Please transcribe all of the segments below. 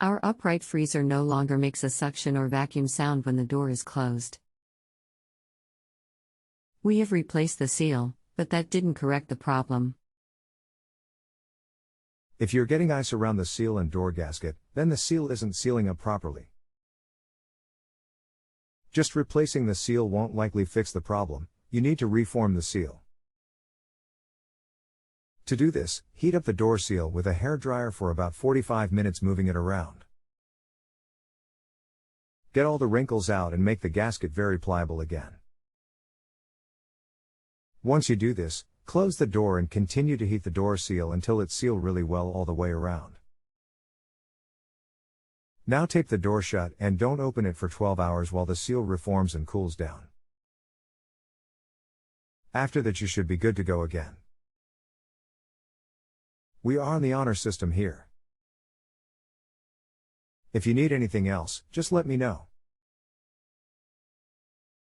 Our upright freezer no longer makes a suction or vacuum sound when the door is closed. We have replaced the seal, but that didn't correct the problem. If you're getting ice around the seal and door gasket, then the seal isn't sealing up properly. Just replacing the seal won't likely fix the problem. You need to reform the seal. To do this, heat up the door seal with a hairdryer for about 45 minutes, moving it around. Get all the wrinkles out and make the gasket very pliable again. Once you do this, close the door and continue to heat the door seal until it's sealed really well all the way around. Now tape the door shut and don't open it for 12 hours while the seal reforms and cools down. After that, you should be good to go again. We are on the honor system here. If you need anything else, just let me know.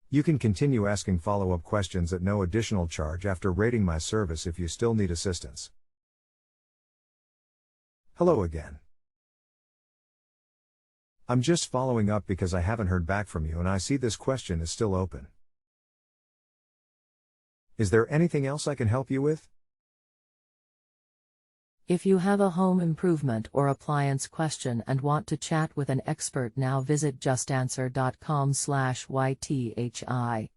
You can continue asking follow-up questions at no additional charge after rating my service if you still need assistance. Hello again. I'm just following up because I haven't heard back from you and I see this question is still open. Is there anything else I can help you with? If you have a home improvement or appliance question and want to chat with an expert, now visit JustAnswer.com/YTHI.